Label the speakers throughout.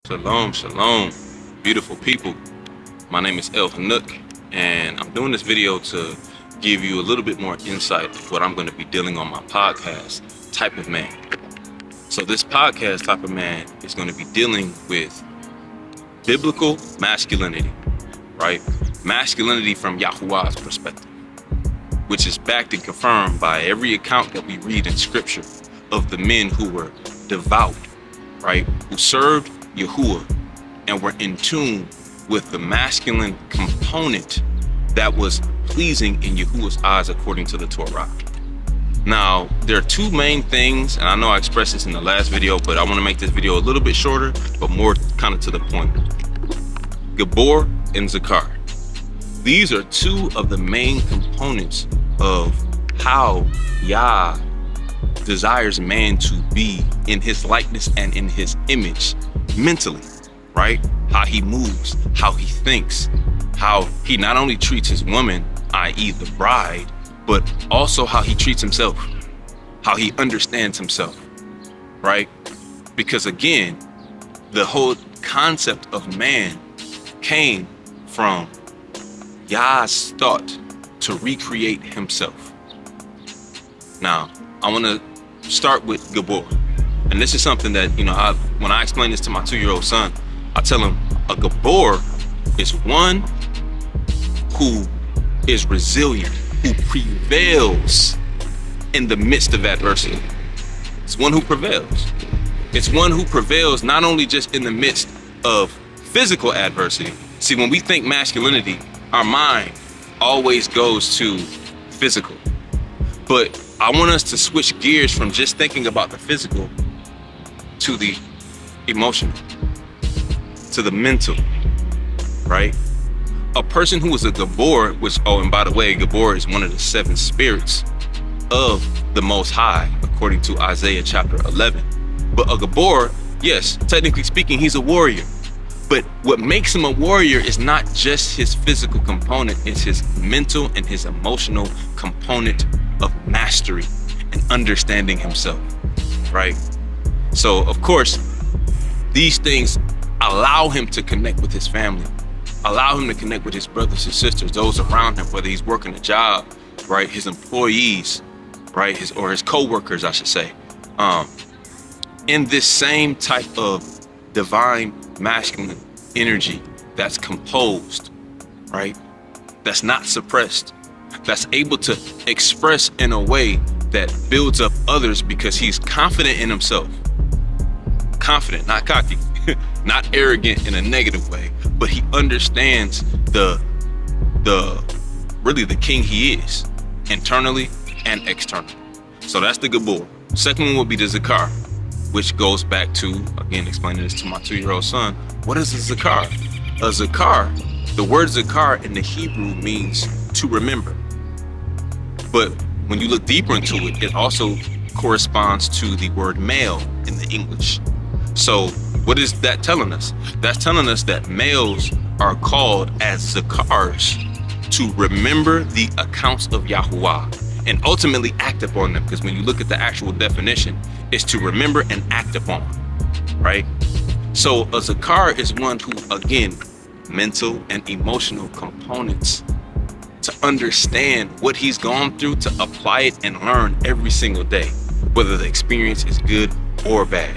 Speaker 1: Shalom, shalom, beautiful people. My name is El Chanok, and I'm doing this video to give you a little bit more insight of what I'm going to be dealing on my podcast, Type of Man. So this podcast, Type of Man, is going to be dealing with biblical masculinity, right? Masculinity from Yahuwah's perspective, which is backed and confirmed by every account that we read in scripture of the men who were devout, right? Who served Yahuwah and were in tune with the masculine component that was pleasing in Yahuwah's eyes according to the Torah. Now, there are two main things, and I know I expressed this in the last video, but I want to make this video a little bit shorter, but more kind of to the point. Gibor and Zakar. These are two of the main components of how Yah desires man to be in his likeness and in his image mentally, right? How he moves, how he thinks, how he not only treats his woman, i.e. the bride, but also how he treats himself, how he understands himself, right? Because again, the whole concept of man came from Yah's thought to recreate himself. Now, I want to start with Gibor. And this is something that, when I explain this to my 2-year-old son, I tell him a Gibor is one who is resilient, who prevails in the midst of adversity. It's one who prevails. It's one who prevails not only just in the midst of physical adversity. See, when we think masculinity, our mind always goes to physical. But I want us to switch gears from just thinking about the physical to the emotional, to the mental, right? A person who is a Gibor, and by the way, Gibor is one of the 7 spirits of the Most High, according to Isaiah chapter 11. But a Gibor, yes, technically speaking, he's a warrior. But what makes him a warrior is not just his physical component, it's his mental and his emotional component of mastery and understanding himself, right? So, of course, these things allow him to connect with his family, allow him to connect with his brothers and sisters, those around him, whether he's working a job, right? His employees, right? His co-workers, I should say. In this same type of divine masculine energy that's composed, right? That's not suppressed, that's able to express in a way that builds up others because he's confident in himself. Confident, not cocky, not arrogant in a negative way, but he understands really the king he is, internally and externally. So that's the Gibor. Second one would be the Zakar, which goes back to, again, explaining this to my 2-year-old son. What is a Zakar? A Zakar, the word Zakar in the Hebrew means to remember. But when you look deeper into it, it also corresponds to the word male in the English. So what is that telling us? That's telling us that males are called as Zakars to remember the accounts of Yahuwah and ultimately act upon them. Because when you look at the actual definition, it's to remember and act upon, right? So a Zakar is one who, again, mental and emotional components to understand what he's gone through, to apply it and learn every single day, whether the experience is good or bad.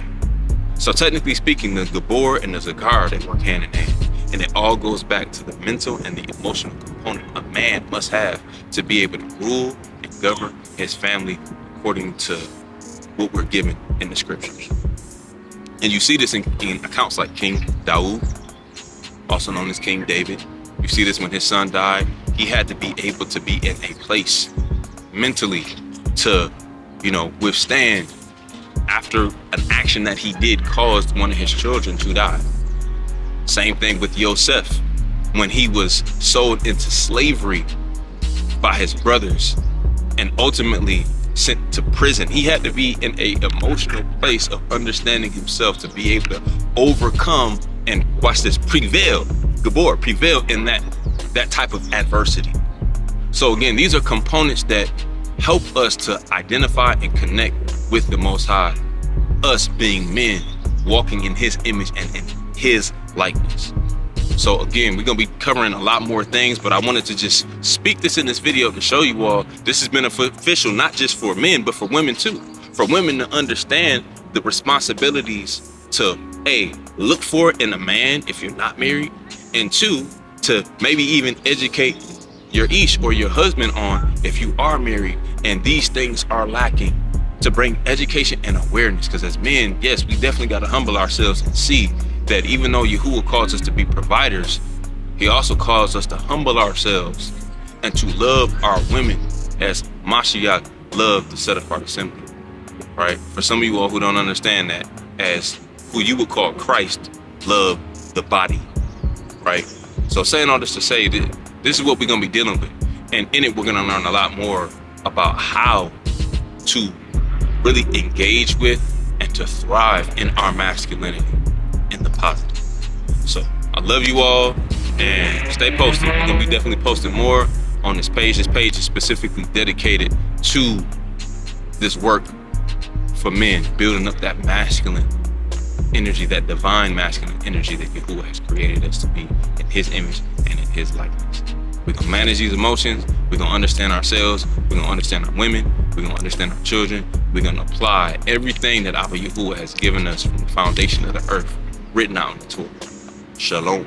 Speaker 1: So technically speaking, the Gibor and the Zakar, they work hand in hand. And it all goes back to the mental and the emotional component a man must have to be able to rule and govern his family according to what we're given in the scriptures. And you see this in accounts like King Dawood, also known as King David. You see this when his son died. He had to be able to be in a place mentally to, withstand after an action that he did caused one of his children to die. Same thing with Yosef, when he was sold into slavery by his brothers and ultimately sent to prison. He had to be in a emotional place of understanding himself to be able to overcome and, watch this, prevail in that type of adversity. So again, these are components that help us to identify and connect with the Most High, us being men walking in his image and in his likeness. So again, we're gonna be covering a lot more things, but I wanted to just speak this in this video to show you all this is beneficial, not just for men, but for women too. For women to understand the responsibilities to A, look for it in a man if you're not married, and 2, to maybe even educate your ish or your husband on if you are married and these things are lacking, to bring education and awareness. Because as men, yes, we definitely got to humble ourselves and see that even though Yahuwah calls us to be providers, he also calls us to humble ourselves and to love our women as Mashiach loved the set apart assembly, right? For some of you all who don't understand that, as who you would call Christ loved the body, right? So saying all this to say that this is what we're going to be dealing with. And in it, we're going to learn a lot more about how to really engage with and to thrive in our masculinity in the positive. So I love you all, and stay posted. We're going to be definitely posting more on this page. This page is specifically dedicated to this work for men, building up that masculine energy, that divine masculine energy that Yahuwah has created us to be in his image and in his likeness. We're going to manage these emotions. We're going to understand ourselves. We're going to understand our women. We're going to understand our children. We're going to apply everything that our Yahuwah has given us from the foundation of the earth, written out in the Torah. Shalom.